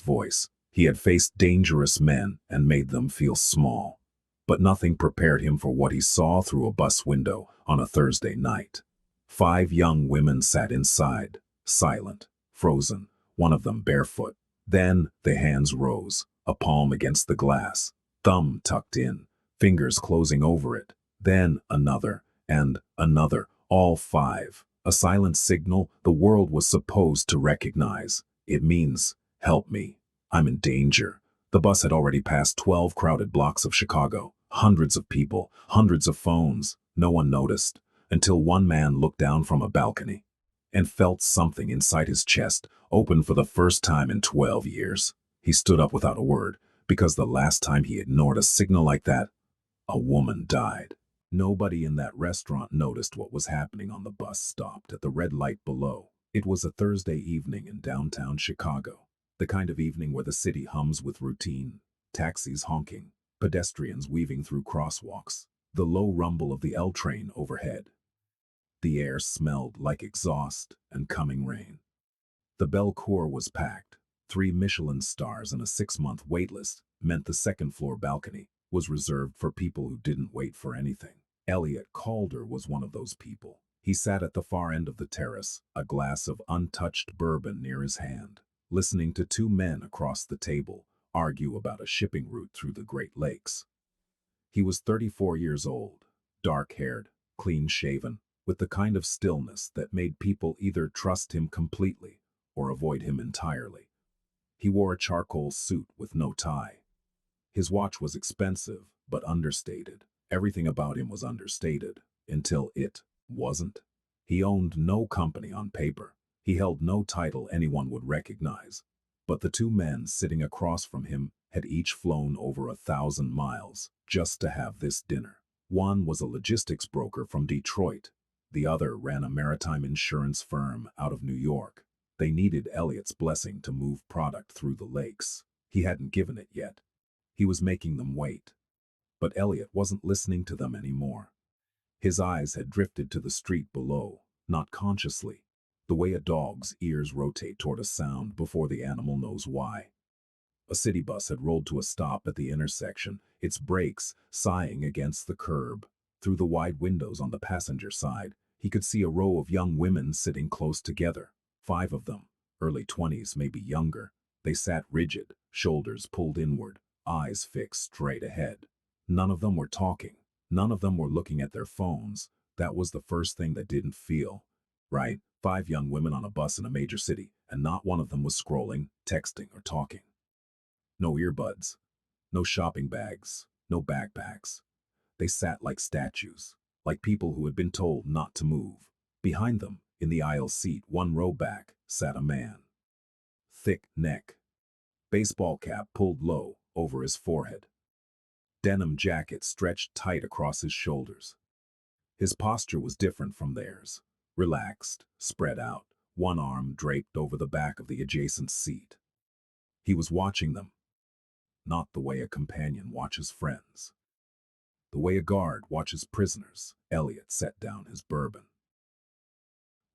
voice. He had faced dangerous men and made them feel small. But nothing prepared him for what he saw through a bus window on a Thursday night. 5 young women sat inside, silent, frozen, one of them barefoot. Then their hands rose, a palm against the glass, thumb tucked in, fingers closing over it. Then another, and another, all 5. A silent signal the world was supposed to recognize. It means, help me. I'm in danger. The bus had already passed 12 crowded blocks of Chicago. Hundreds of people, hundreds of phones. No one noticed, until one man looked down from a balcony and felt something inside his chest open for the first time in 12 years. He stood up without a word, because the last time he ignored a signal like that, a woman died. Nobody in that restaurant noticed what was happening on the bus stopped at the red light below. It was a Thursday evening in downtown Chicago, the kind of evening where the city hums with routine, taxis honking, pedestrians weaving through crosswalks, the low rumble of the L train overhead. The air smelled like exhaust and coming rain. The Belle Cour was packed. 3 Michelin stars and a 6-month waitlist meant the second-floor balcony was reserved for people who didn't wait for anything. Elliot Calder was one of those people. He sat at the far end of the terrace, a glass of untouched bourbon near his hand, listening to 2 men across the table argue about a shipping route through the Great Lakes. He was 34 years old, dark-haired, clean-shaven, with the kind of stillness that made people either trust him completely or avoid him entirely. He wore a charcoal suit with no tie. His watch was expensive, but understated. Everything about him was understated, until it wasn't. He owned no company on paper. He held no title anyone would recognize. But the 2 men sitting across from him had each flown over 1,000 miles just to have this dinner. One was a logistics broker from Detroit. The other ran a maritime insurance firm out of New York. They needed Elliot's blessing to move product through the lakes. He hadn't given it yet. He was making them wait. But Elliot wasn't listening to them anymore. His eyes had drifted to the street below, not consciously, the way a dog's ears rotate toward a sound before the animal knows why. A city bus had rolled to a stop at the intersection, its brakes sighing against the curb. Through the wide windows on the passenger side, he could see a row of young women sitting close together. 5 of them, early 20s, maybe younger. They sat rigid, shoulders pulled inward, eyes fixed straight ahead. None of them were talking. None of them were looking at their phones. That was the first thing that didn't feel right. 5 young women on a bus in a major city, and not one of them was scrolling, texting, or talking. No earbuds, no shopping bags, no backpacks. They sat like statues, like people who had been told not to move. Behind them, in the aisle seat 1 row back, sat a man. Thick neck, baseball cap pulled low over his forehead. Denim jacket stretched tight across his shoulders. His posture was different from theirs, relaxed, spread out, one arm draped over the back of the adjacent seat. He was watching them, not the way a companion watches friends. The way a guard watches prisoners. Elliot set down his bourbon.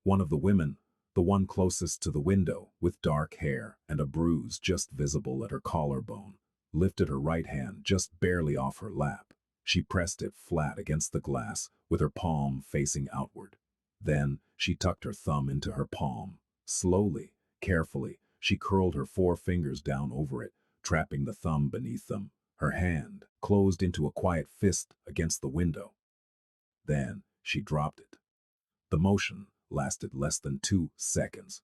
One of the women, the one closest to the window, with dark hair and a bruise just visible at her collarbone, lifted her right hand just barely off her lap. She pressed it flat against the glass, with her palm facing outward. Then she tucked her thumb into her palm. Slowly, carefully, she curled her 4 fingers down over it, trapping the thumb beneath them. Her hand closed into a quiet fist against the window. Then she dropped it. The motion lasted less than 2 seconds.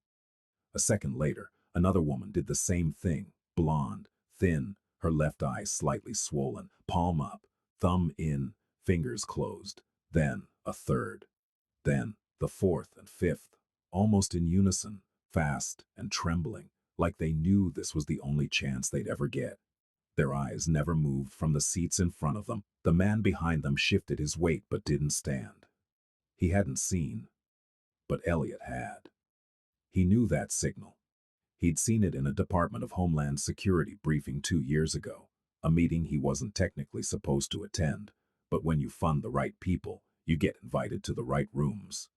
A second later, another woman did the same thing, blonde, thin, her left eye slightly swollen, palm up, thumb in, fingers closed. Then a third. Then the 4th and 5th, almost in unison, fast and trembling, like they knew this was the only chance they'd ever get. Their eyes never moved from the seats in front of them. The man behind them shifted his weight but didn't stand. He hadn't seen, but Elliot had. He knew that signal. He'd seen it in a Department of Homeland Security briefing 2 years ago, a meeting he wasn't technically supposed to attend, but when you fund the right people, you get invited to the right rooms.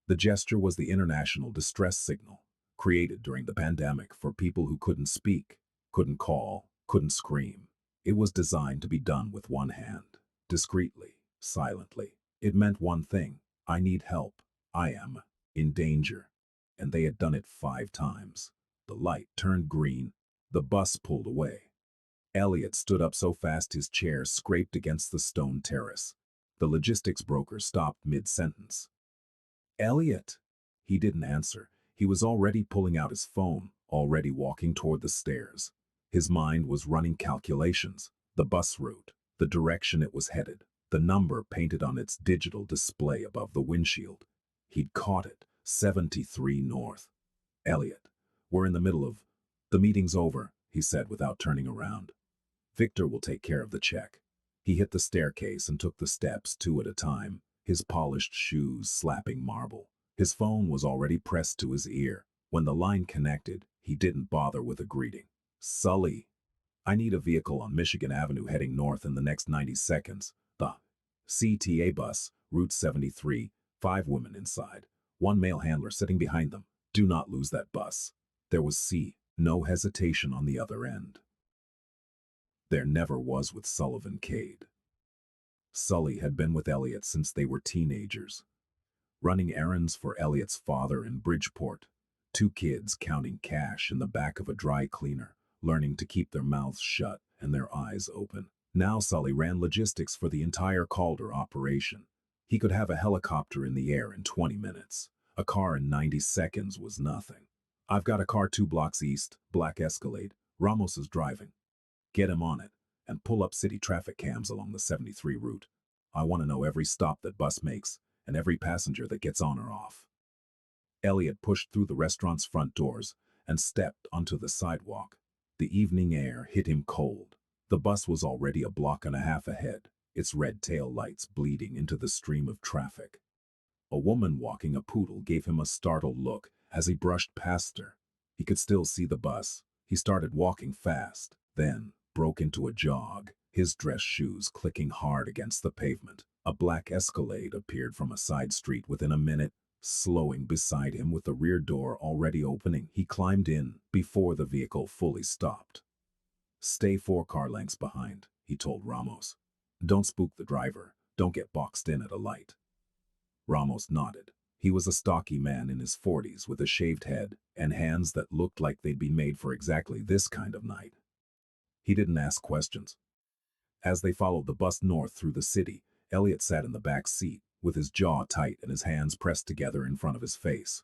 The gesture was the international distress signal, created during the pandemic for people who couldn't speak, Couldn't call, couldn't scream. It was designed to be done with one hand, discreetly, silently. It meant one thing: I need help. I am in danger. And they had done it 5 times. The light turned green. The bus pulled away. Elliot stood up so fast his chair scraped against the stone terrace. The logistics broker stopped mid-sentence. Elliot! He didn't answer. He was already pulling out his phone, already walking toward the stairs. His mind was running calculations: the bus route, the direction it was headed, the number painted on its digital display above the windshield. He'd caught it, 73 North. Elliot, we're in the middle of... The meeting's over, he said without turning around. Victor will take care of the check. He hit the staircase and took the steps 2 at a time, his polished shoes slapping marble. His phone was already pressed to his ear. When the line connected, he didn't bother with a greeting. Sully, I need a vehicle on Michigan Avenue heading north in the next 90 seconds. The CTA bus, Route 73, 5 women inside, 1 male handler sitting behind them. Do not lose that bus. There was no hesitation on the other end. There never was with Sullivan Cade. Sully had been with Elliot since they were teenagers, running errands for Elliot's father in Bridgeport, 2 kids counting cash in the back of a dry cleaner, learning to keep their mouths shut and their eyes open. Now Sully ran logistics for the entire Calder operation. He could have a helicopter in the air in 20 minutes. A car in 90 seconds was nothing. I've got a car 2 blocks east, black Escalade. Ramos is driving. Get him on it, and pull up city traffic cams along the 73 route. I want to know every stop that bus makes, and every passenger that gets on or off. Elliot pushed through the restaurant's front doors and stepped onto the sidewalk. The evening air hit him cold. The bus was already a block and a half ahead, its red tail lights bleeding into the stream of traffic. A woman walking a poodle gave him a startled look as he brushed past her. He could still see the bus. He started walking fast, then broke into a jog, his dress shoes clicking hard against the pavement. A black Escalade appeared from a side street within a minute, slowing beside him with the rear door already opening. He climbed in before the vehicle fully stopped. Stay 4 car lengths behind, he told Ramos. Don't spook the driver. Don't get boxed in at a light. Ramos nodded. He was a stocky man in his 40s with a shaved head and hands that looked like they'd been made for exactly this kind of night. He didn't ask questions. As they followed the bus north through the city, Elliot sat in the back seat, with his jaw tight and his hands pressed together in front of his face.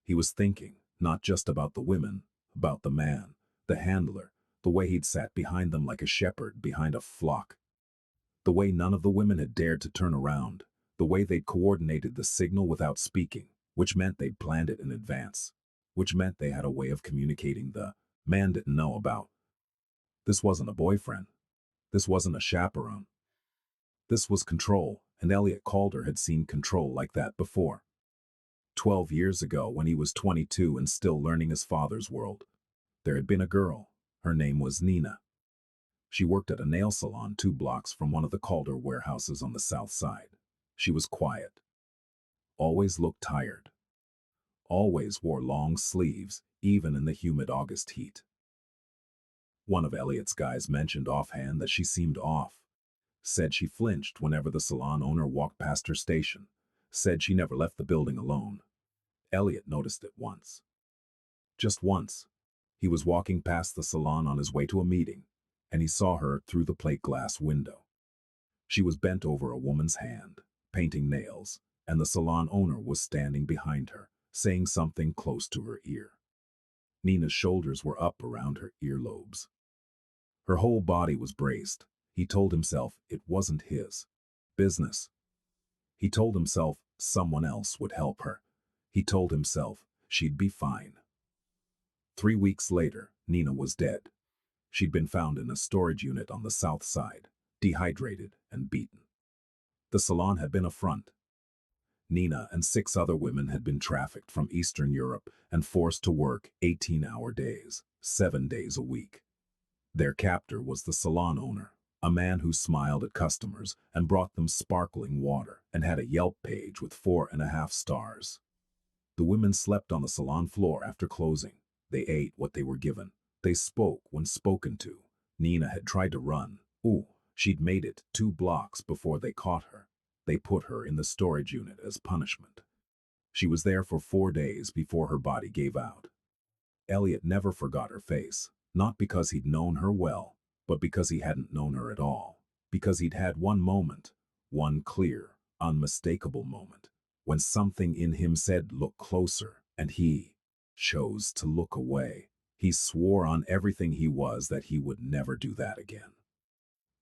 He was thinking, not just about the women, about the man, the handler, the way he'd sat behind them like a shepherd behind a flock. The way none of the women had dared to turn around, the way they'd coordinated the signal without speaking, which meant they'd planned it in advance, which meant they had a way of communicating the man didn't know about. This wasn't a boyfriend. This wasn't a chaperone. This was control, and Elliot Calder had seen control like that before. 12 years ago, when he was 22 and still learning his father's world, there had been a girl. Her name was Nina. She worked at a nail salon 2 blocks from one of the Calder warehouses on the south side. She was quiet. Always looked tired. Always wore long sleeves, even in the humid August heat. One of Elliot's guys mentioned offhand that she seemed off. Said she flinched whenever the salon owner walked past her station. Said she never left the building alone. Elliot noticed it once. Just once. He was walking past the salon on his way to a meeting, and he saw her through the plate glass window. She was bent over a woman's hand, painting nails, and the salon owner was standing behind her, saying something close to her ear. Nina's shoulders were up around her earlobes. Her whole body was braced. He told himself it wasn't his business. He told himself someone else would help her. He told himself she'd be fine. 3 weeks later, Nina was dead. She'd been found in a storage unit on the south side, dehydrated and beaten. The salon had been a front. Nina and 6 other women had been trafficked from Eastern Europe and forced to work 18-hour days, 7 days a week. Their captor was the salon owner, a man who smiled at customers and brought them sparkling water and had a Yelp page with 4.5 stars. The women slept on the salon floor after closing. They ate what they were given. They spoke when spoken to. Nina had tried to run. Ooh, she'd made it 2 blocks before they caught her. They put her in the storage unit as punishment. She was there for 4 days before her body gave out. Elliot never forgot her face, not because he'd known her well, but because he hadn't known her at all. Because he'd had one moment, one clear, unmistakable moment, when something in him said look closer, and he chose to look away. He swore on everything he was that he would never do that again.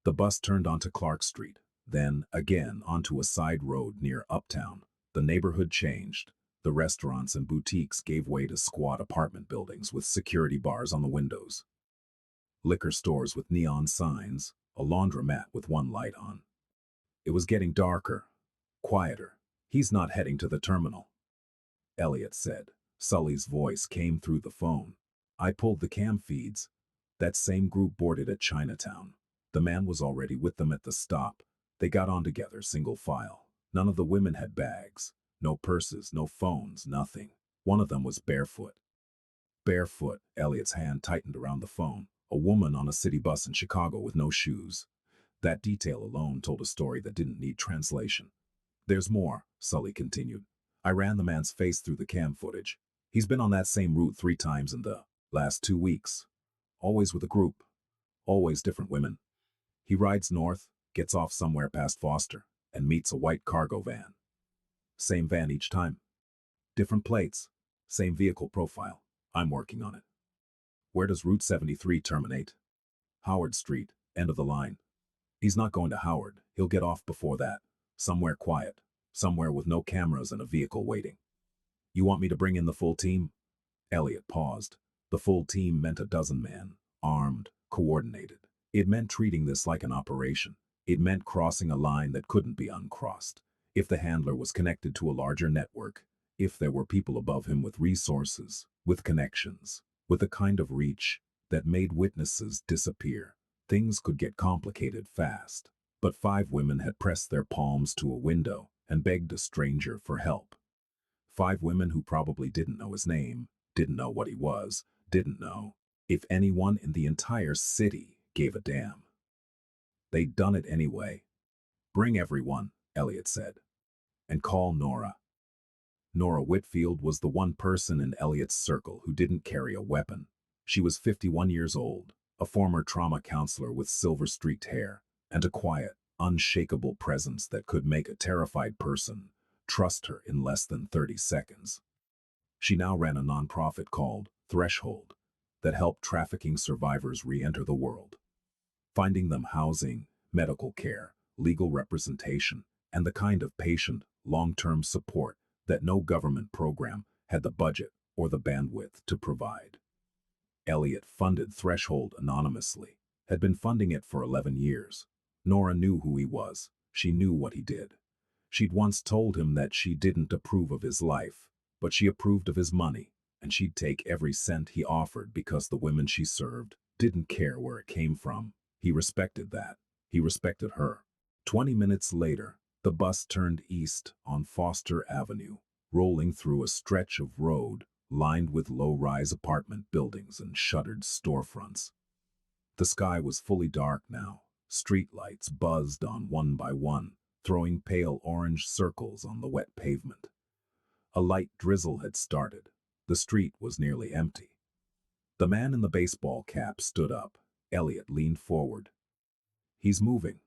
The bus turned onto Clark Street, then again onto a side road near Uptown. The neighborhood changed. The restaurants and boutiques gave way to squat apartment buildings with security bars on the windows, liquor stores with neon signs, a laundromat with one light on. It was getting darker, quieter. "He's not heading to the terminal," Elliot said. Sully's voice came through the phone. "I pulled the cam feeds. That same group boarded at Chinatown. The man was already with them at the stop. They got on together, single file. None of the women had bags. No purses, no phones, nothing. One of them was barefoot." Barefoot, Elliot's hand tightened around the phone. A woman on a city bus in Chicago with no shoes. That detail alone told a story that didn't need translation. "There's more," Sully continued. "I ran the man's face through the cam footage. He's been on that same route 3 times in the last 2 weeks. Always with a group. Always different women. He rides north, gets off somewhere past Foster, and meets a white cargo van. Same van each time. Different plates. Same vehicle profile. I'm working on it." "Where does Route 73 terminate?" "Howard Street, end of the line." "He's not going to Howard. He'll get off before that. Somewhere quiet. Somewhere with no cameras and a vehicle waiting." "You want me to bring in the full team?" Elliot paused. The full team meant a dozen men, armed, coordinated. It meant treating this like an operation. It meant crossing a line that couldn't be uncrossed. If the handler was connected to a larger network, if there were people above him with resources, with connections, with a kind of reach that made witnesses disappear, things could get complicated fast. But 5 women had pressed their palms to a window and begged a stranger for help. 5 women who probably didn't know his name, didn't know what he was, didn't know if anyone in the entire city gave a damn. They'd done it anyway. "Bring everyone," Elliot said. "And call Nora." Nora Whitfield was the one person in Elliot's circle who didn't carry a weapon. She was 51 years old, a former trauma counselor with silver-streaked hair, and a quiet, unshakable presence that could make a terrified person trust her in less than 30 seconds. She now ran a nonprofit called Threshold that helped trafficking survivors re-enter the world, finding them housing, medical care, legal representation, and the kind of patient, long-term support that no government program had the budget or the bandwidth to provide. Elliot funded Threshold anonymously, had been funding it for 11 years. Nora knew who he was. She knew what he did. She'd once told him that she didn't approve of his life, but she approved of his money, and she'd take every cent he offered because the women she served didn't care where it came from. He respected that. He respected her. 20 minutes later, the bus turned east on Foster Avenue, rolling through a stretch of road lined with low-rise apartment buildings and shuttered storefronts. The sky was fully dark now. Streetlights buzzed on one by one, throwing pale orange circles on the wet pavement. A light drizzle had started. The street was nearly empty. The man in the baseball cap stood up. Elliot leaned forward. "He's moving."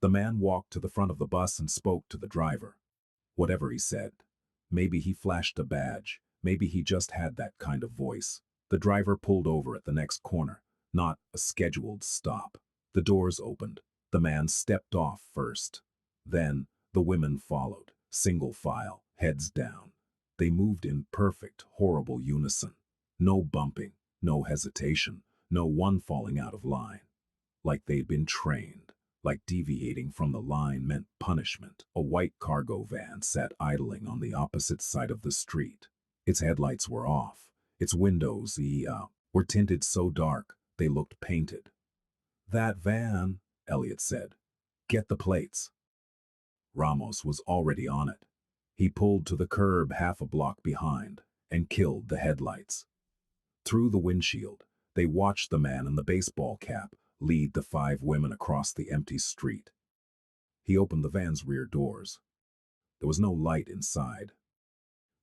The man walked to the front of the bus and spoke to the driver. Whatever he said, maybe he flashed a badge, maybe he just had that kind of voice. The driver pulled over at the next corner, not a scheduled stop. The doors opened. The man stepped off first. Then the women followed, single file, heads down. They moved in perfect, horrible unison. No bumping, no hesitation, no one falling out of line. Like they'd been trained. Like deviating from the line meant punishment. A white cargo van sat idling on the opposite side of the street. Its headlights were off. Its windows were tinted so dark they looked painted. "That van," Elliot said. "Get the plates." Ramos was already on it. He pulled to the curb half a block behind and killed the headlights. Through the windshield, They watched the man in the baseball cap lead the 5 women across the empty street. He opened the van's rear doors. There was no light inside.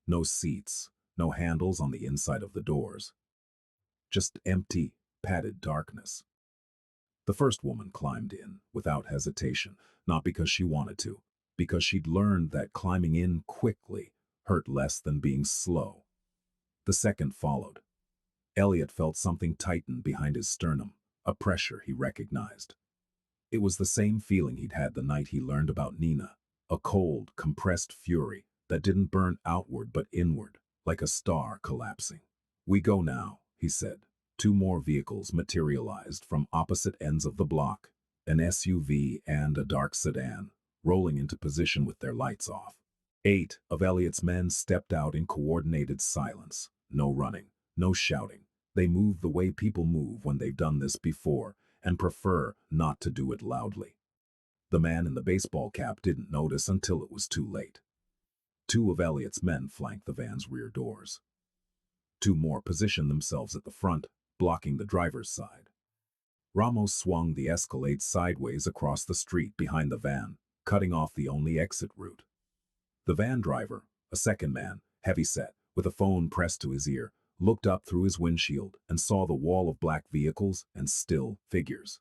No seats, no handles on the inside of the doors. Just empty, padded darkness. The first woman climbed in, without hesitation, not because she wanted to, because she'd learned that climbing in quickly hurt less than being slow. The second followed. Elliot felt something tighten behind his sternum, a pressure he recognized. It was the same feeling he'd had the night he learned about Nina, a cold, compressed fury that didn't burn outward but inward, like a star collapsing. "We go now," he said. 2 more vehicles materialized from opposite ends of the block, an SUV and a dark sedan, rolling into position with their lights off. 8 of Elliot's men stepped out in coordinated silence. No running, no shouting. They moved the way people move when they've done this before, and prefer not to do it loudly. The man in the baseball cap didn't notice until it was too late. 2 of Elliot's men flanked the van's rear doors. 2 more positioned themselves at the front, blocking the driver's side. Ramos swung the Escalade sideways across the street behind the van, cutting off the only exit route. The van driver, a second man, heavy-set, with a phone pressed to his ear, looked up through his windshield and saw the wall of black vehicles and still figures.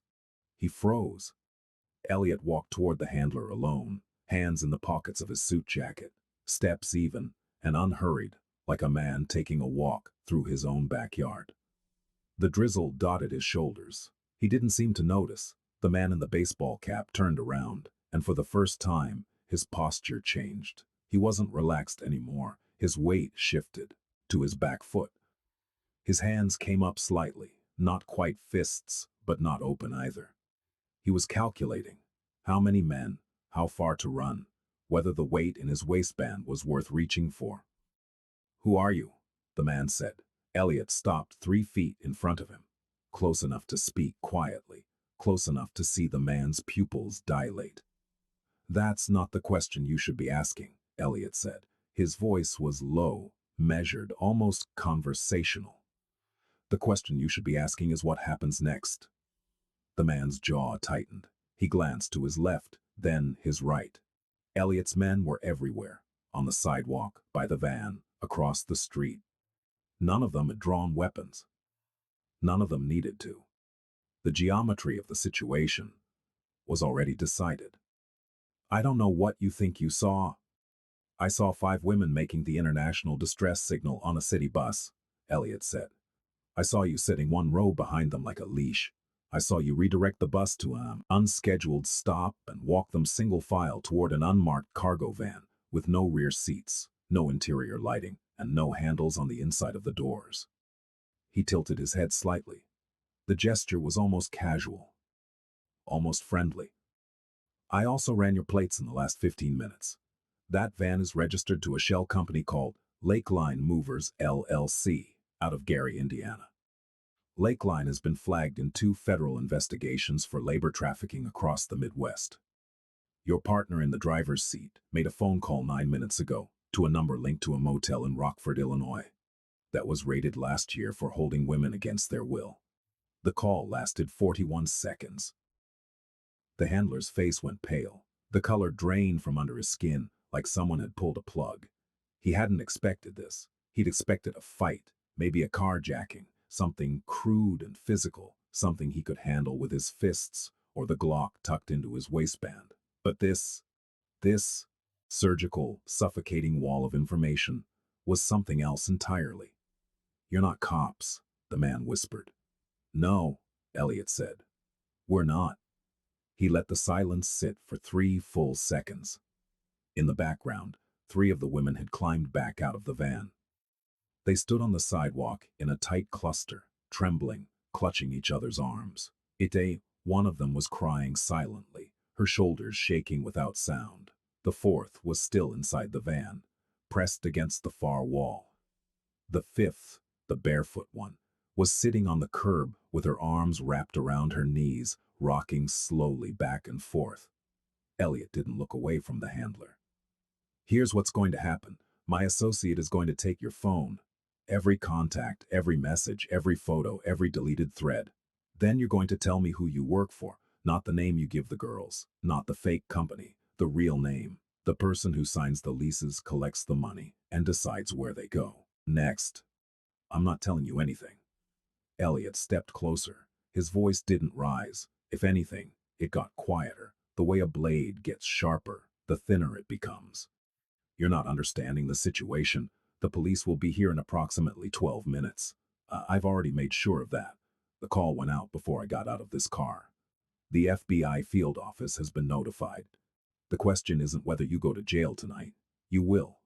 He froze. Elliot walked toward the handler alone, hands in the pockets of his suit jacket, steps even and unhurried, like a man taking a walk through his own backyard. The drizzle dotted his shoulders. He didn't seem to notice. The man in the baseball cap turned around, and for the first time, his posture changed. He wasn't relaxed anymore. His weight shifted to his back foot. His hands came up slightly, not quite fists, but not open either. He was calculating how many men, how far to run, whether the weight in his waistband was worth reaching for. "Who are you?" the man said. Elliot stopped 3 feet in front of him, close enough to speak quietly, close enough to see the man's pupils dilate. "That's not the question you should be asking," Elliot said. His voice was low, measured, almost conversational. "The question you should be asking is what happens next." The man's jaw tightened. He glanced to his left, then his right. Elliot's men were everywhere, on the sidewalk, by the van, across the street. None of them had drawn weapons. None of them needed to. The geometry of the situation was already decided. "I don't know what you think you saw." "I saw 5 women making the international distress signal on a city bus," Elliot said. "I saw you sitting 1 row behind them like a leash. I saw you redirect the bus to an unscheduled stop and walk them single file toward an unmarked cargo van with no rear seats, no interior lighting, and no handles on the inside of the doors." He tilted his head slightly. The gesture was almost casual, almost friendly. "I also ran your plates in the last 15 minutes. That van is registered to a shell company called Lakeline Movers LLC out of Gary, Indiana. Lakeline has been flagged in 2 federal investigations for labor trafficking across the Midwest. Your partner in the driver's seat made a phone call 9 minutes ago to a number linked to a motel in Rockford, Illinois, that was raided last year for holding women against their will. The call lasted 41 seconds. The handler's face went pale. The color drained from under his skin like someone had pulled a plug. He hadn't expected this. He'd expected a fight, maybe a carjacking, something crude and physical, something he could handle with his fists or the Glock tucked into his waistband. But this surgical, suffocating wall of information was something else entirely. "You're not cops," the man whispered. "No," Elliot said. "We're not." He let the silence sit for 3 full seconds. In the background, 3 of the women had climbed back out of the van. They stood on the sidewalk in a tight cluster, trembling, clutching each other's arms. One of them was crying silently, her shoulders shaking without sound. The 4th was still inside the van, pressed against the far wall. The 5th, the barefoot one, was sitting on the curb with her arms wrapped around her knees, rocking slowly back and forth. Elliot didn't look away from the handler. "Here's what's going to happen. My associate is going to take your phone," Every contact, every message, every photo, every deleted thread. Then you're going to tell me who you work for, not the name you give the girls, not the fake company, the real name. The person who signs the leases, collects the money, and decides where they go. Next. I'm not telling you anything. Elliot stepped closer. His voice didn't rise. If anything, it got quieter. The way a blade gets sharper, the thinner it becomes. You're not understanding the situation. The police will be here in approximately 12 minutes. I've already made sure of that. The call went out before I got out of this car. The FBI field office has been notified. The question isn't whether you go to jail tonight. You will.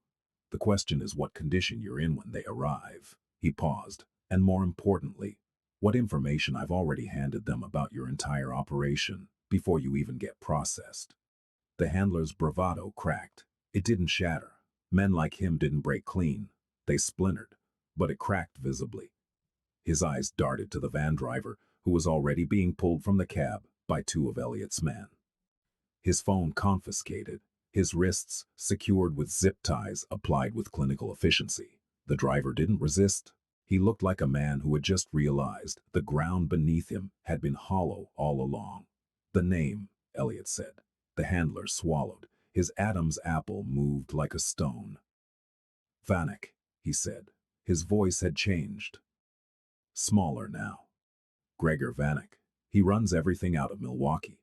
The question is what condition you're in when they arrive. He paused. And more importantly, what information I've already handed them about your entire operation before you even get processed. The handler's bravado cracked. It didn't shatter. Men like him didn't break clean. They splintered, but it cracked visibly. His eyes darted to the van driver, who was already being pulled from the cab by two of Elliot's men. His phone confiscated, his wrists secured with zip ties applied with clinical efficiency. The driver didn't resist. He looked like a man who had just realized the ground beneath him had been hollow all along. The name, Elliot said. The handler swallowed. His Adam's apple moved like a stone. Vanek, he said. His voice had changed. Smaller now. Gregor Vanek. He runs everything out of Milwaukee.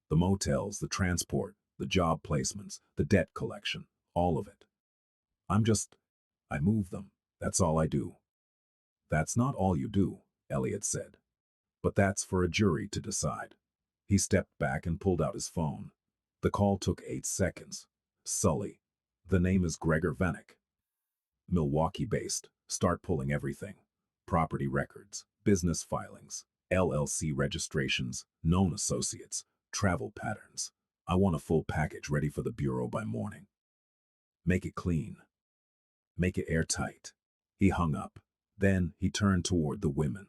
The motels, the transport, the job placements, the debt collection, all of it. I move them. That's all I do. That's not all you do, Elliot said. But that's for a jury to decide. He stepped back and pulled out his phone. The call took 8 seconds. Sully. The name is Gregor Vanek. Milwaukee-based. Start pulling everything. Property records, business filings, LLC registrations, known associates, travel patterns. I want a full package ready for the bureau by morning. Make it clean. Make it airtight. He hung up. Then he turned toward the women.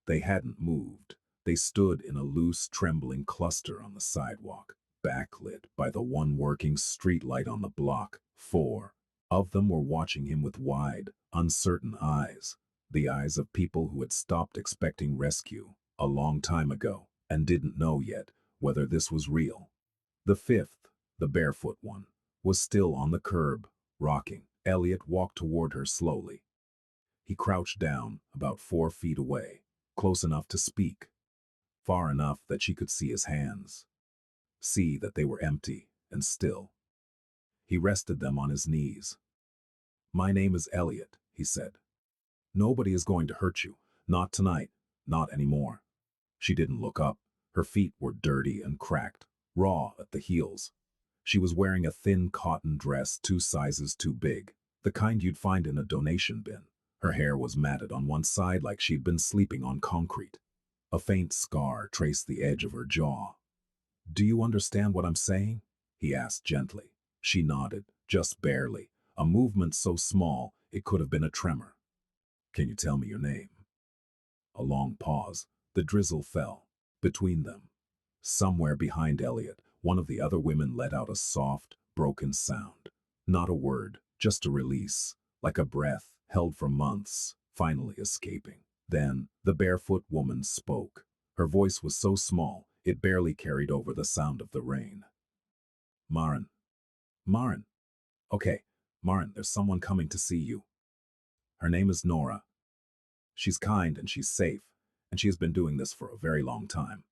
They hadn't moved. They stood in a loose, trembling cluster on the sidewalk, backlit by the one working street light on the block. 4 of them were watching him with wide, uncertain eyes, the eyes of people who had stopped expecting rescue a long time ago and didn't know yet whether this was real. The fifth, the barefoot one, was still on the curb, rocking. Elliot walked toward her slowly. He crouched down, about 4 feet away, close enough to speak, far enough that she could see his hands, see that they were empty and still. He rested them on his knees. My name is Elliot, he said. Nobody is going to hurt you, not tonight, not anymore. She didn't look up. Her feet were dirty and cracked, raw at the heels. She was wearing a thin cotton dress 2 sizes too big, the kind you'd find in a donation bin. Her hair was matted on one side like she'd been sleeping on concrete. A faint scar traced the edge of her jaw. Do you understand what I'm saying? He asked gently. She nodded, just barely, a movement so small it could have been a tremor. Can you tell me your name? A long pause. The drizzle fell. Between them. Somewhere behind Elliot, one of the other women let out a soft, broken sound. Not a word, just a release, like a breath held for months, finally escaping. Then, the barefoot woman spoke. Her voice was so small, it barely carried over the sound of the rain. Maren. Maren. Okay, Maren, there's someone coming to see you. Her name is Nora. She's kind and she's safe, and she has been doing this for a very long time.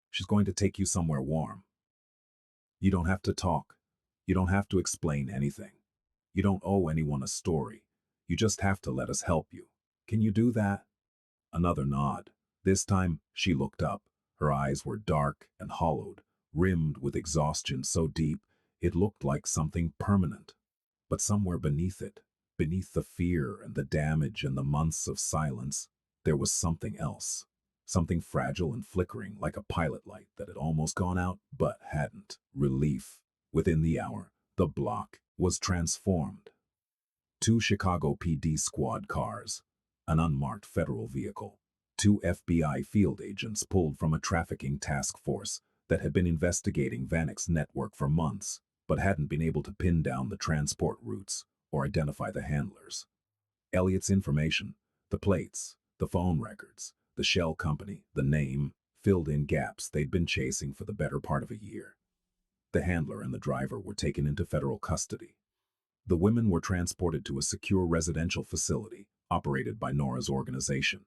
She's going to take you somewhere warm. You don't have to talk. You don't have to explain anything. You don't owe anyone a story. You just have to let us help you. Can you do that? Another nod. This time, she looked up. Her eyes were dark and hollowed, rimmed with exhaustion so deep, it looked like something permanent. But somewhere beneath it, beneath the fear and the damage and the months of silence, there was something else. Something fragile and flickering like a pilot light that had almost gone out but hadn't. Relief. Within the hour, the block was transformed. 2 Chicago PD squad cars, an unmarked federal vehicle, 2 FBI field agents pulled from a trafficking task force that had been investigating Vanek's network for months, but hadn't been able to pin down the transport routes or identify the handlers. Elliot's information, the plates, the phone records, the shell company, the name, filled in gaps they'd been chasing for the better part of a year. The handler and the driver were taken into federal custody. The women were transported to a secure residential facility operated by Nora's organization.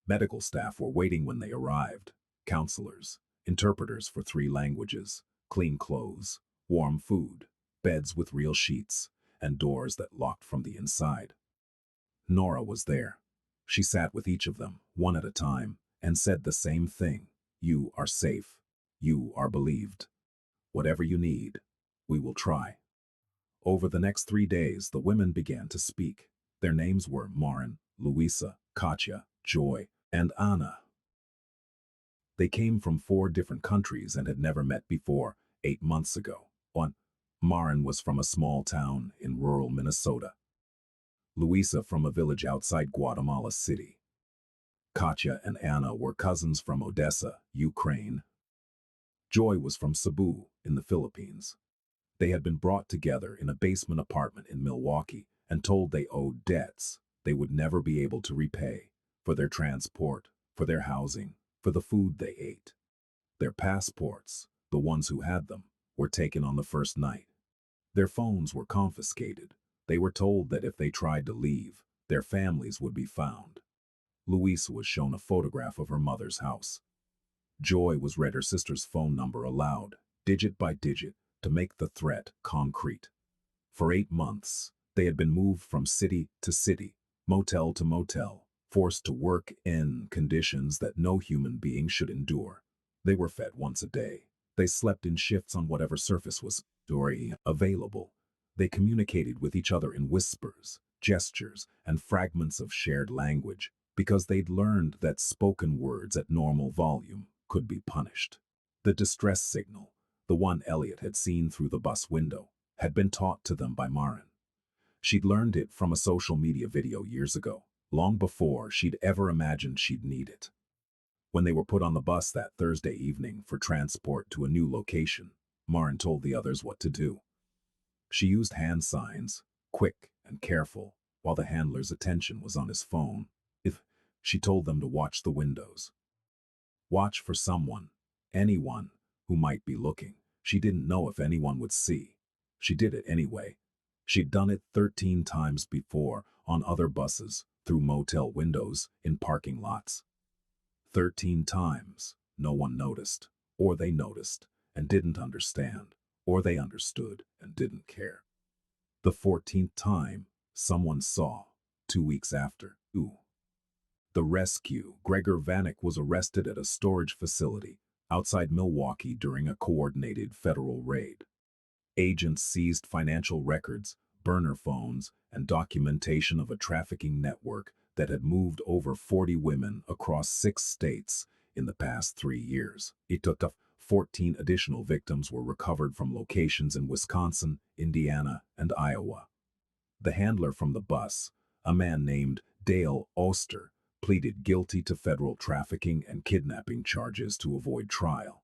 Medical staff were waiting when they arrived, counselors, interpreters for 3 languages, clean clothes, warm food, beds with real sheets, and doors that locked from the inside. Nora was there. She sat with each of them, one at a time, and said the same thing. You are safe. You are believed. Whatever you need, we will try. Over the next 3 days, the women began to speak. Their names were Maren, Luisa, Katja, Joy, and Anna. They came from 4 different countries and had never met before 8 months ago. Maren was from a small town in rural Minnesota. Luisa from a village outside Guatemala City. Katja and Anna were cousins from Odessa, Ukraine. Joy was from Cebu in the Philippines. They had been brought together in a basement apartment in Milwaukee and told they owed debts they would never be able to repay, for their transport, for their housing, for the food they ate. Their passports, the ones who had them, were taken on the first night. Their phones were confiscated. They were told that if they tried to leave, their families would be found. Luisa was shown a photograph of her mother's house. Joy was read her sister's phone number aloud, digit by digit, to make the threat concrete. For 8 months, they had been moved from city to city, motel to motel, forced to work in conditions that no human being should endure. They were fed once a day. They slept in shifts on whatever surface was available. They communicated with each other in whispers, gestures, and fragments of shared language, because they'd learned that spoken words at normal volume could be punished. The distress signal, the one Elliot had seen through the bus window, had been taught to them by Maren. She'd learned it from a social media video years ago, long before she'd ever imagined she'd need it. When they were put on the bus that Thursday evening for transport to a new location, Maren told the others what to do. She used hand signs, quick and careful, while the handler's attention was on his phone. She told them to watch the windows. Watch for someone, anyone, who might be looking. She didn't know if anyone would see. She did it anyway. She'd done it 13 times before, on other buses, through motel windows, in parking lots. 13 times, no one noticed, or they noticed and didn't understand, or they understood and didn't care. The 14th time, someone saw, 2 weeks after. The rescue. Gregor Vanek was arrested at a storage facility outside Milwaukee during a coordinated federal raid. Agents seized financial records, burner phones, and documentation of a trafficking network that had moved over 40 women across 6 states in the past 3 years. 14 additional victims were recovered from locations in Wisconsin, Indiana, and Iowa. The handler from the bus, a man named Dale Oster, pleaded guilty to federal trafficking and kidnapping charges to avoid trial.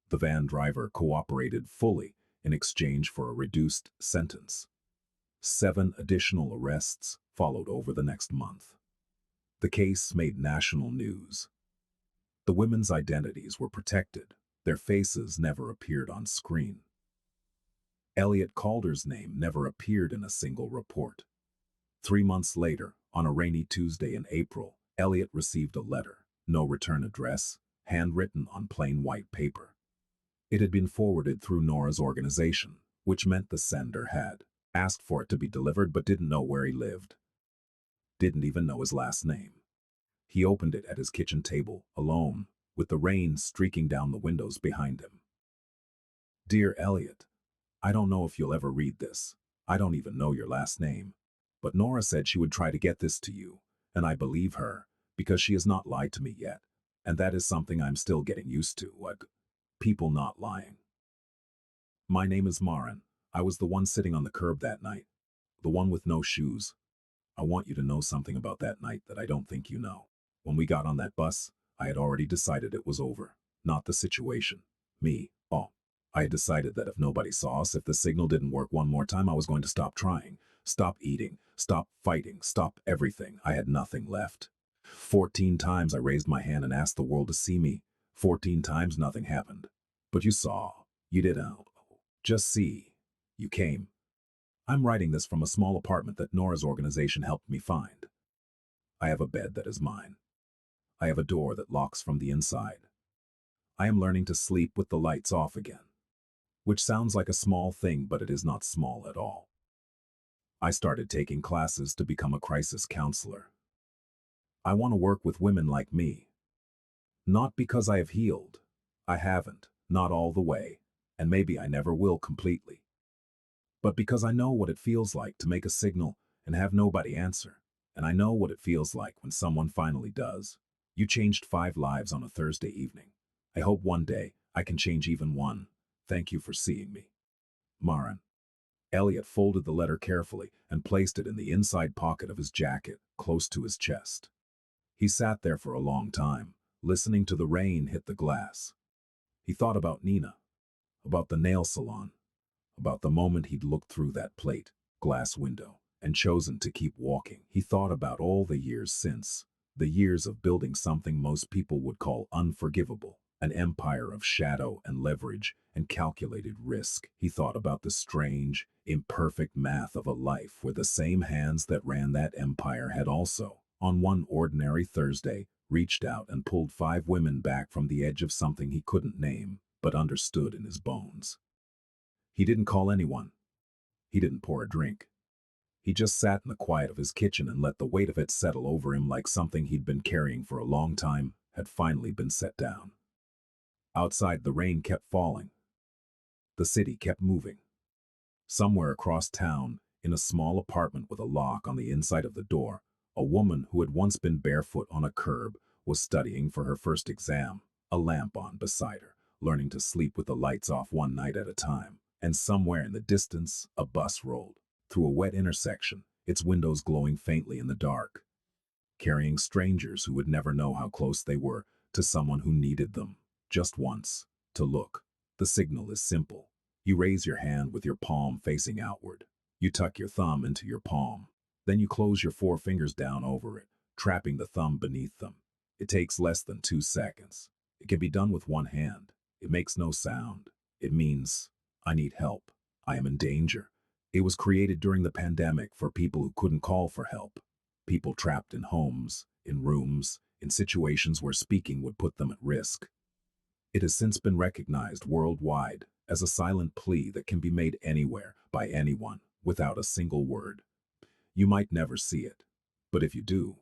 The van driver cooperated fully in exchange for a reduced sentence. 7 additional arrests followed over the next month. The case made national news. The women's identities were protected. Their faces never appeared on screen. Elliot Calder's name never appeared in a single report. 3 months later, on a rainy Tuesday in April, Elliot received a letter, no return address, handwritten on plain white paper. It had been forwarded through Nora's organization, which meant the sender had asked for it to be delivered but didn't know where he lived. Didn't even know his last name. He opened it at his kitchen table, alone, with the rain streaking down the windows behind him. Dear Elliot, I don't know if you'll ever read this. I don't even know your last name. But Nora said she would try to get this to you, and I believe her, because she has not lied to me yet, and that is something I'm still getting used to, people not lying. My name is Maren. I was the one sitting on the curb that night, the one with no shoes. I want you to know something about that night that I don't think you know. When we got on that bus, I had already decided it was over, not the situation. Me. I had decided that if nobody saw us, if the signal didn't work one more time, I was going to stop trying, stop eating, Stop fighting, stop everything. I had nothing left. 14 times I raised my hand and asked the world to see me. 14 times nothing happened. But you saw. You didn't. Just see. You came. I'm writing this from a small apartment that Nora's organization helped me find. I have a bed that is mine. I have a door that locks from the inside. I am learning to sleep with the lights off again. Which sounds like a small thing, but it is not small at all. I started taking classes to become a crisis counselor. I want to work with women like me. Not because I have healed. I haven't, not all the way, and maybe I never will completely. But because I know what it feels like to make a signal and have nobody answer, and I know what it feels like when someone finally does. You changed 5 lives on a Thursday evening. I hope one day I can change even one. Thank you for seeing me. Marin. Elliot folded the letter carefully and placed it in the inside pocket of his jacket, close to his chest. He sat there for a long time, listening to the rain hit the glass. He thought about Nina, about the nail salon, about the moment he'd looked through that plate glass window and chosen to keep walking. He thought about all the years since, the years of building something most people would call unforgivable, an empire of shadow and leverage and calculated risk. He thought about the strange, imperfect math of a life where the same hands that ran that empire had also, on one ordinary Thursday, reached out and pulled 5 women back from the edge of something he couldn't name, but understood in his bones. He didn't call anyone. He didn't pour a drink. He just sat in the quiet of his kitchen and let the weight of it settle over him like something he'd been carrying for a long time had finally been set down. Outside, the rain kept falling. The city kept moving. Somewhere across town, in a small apartment with a lock on the inside of the door, a woman who had once been barefoot on a curb was studying for her first exam, a lamp on beside her, learning to sleep with the lights off one night at a time. And somewhere in the distance, a bus rolled through a wet intersection, its windows glowing faintly in the dark, carrying strangers who would never know how close they were to someone who needed them, just once, to look. The signal is simple. You raise your hand with your palm facing outward. You tuck your thumb into your palm. Then you close your 4 fingers down over it, trapping the thumb beneath them. It takes less than 2 seconds. It can be done with one hand. It makes no sound. It means, I need help. I am in danger. It was created during the pandemic for people who couldn't call for help. People trapped in homes, in rooms, in situations where speaking would put them at risk. It has since been recognized worldwide as a silent plea that can be made anywhere by anyone without a single word. You might never see it, but if you do,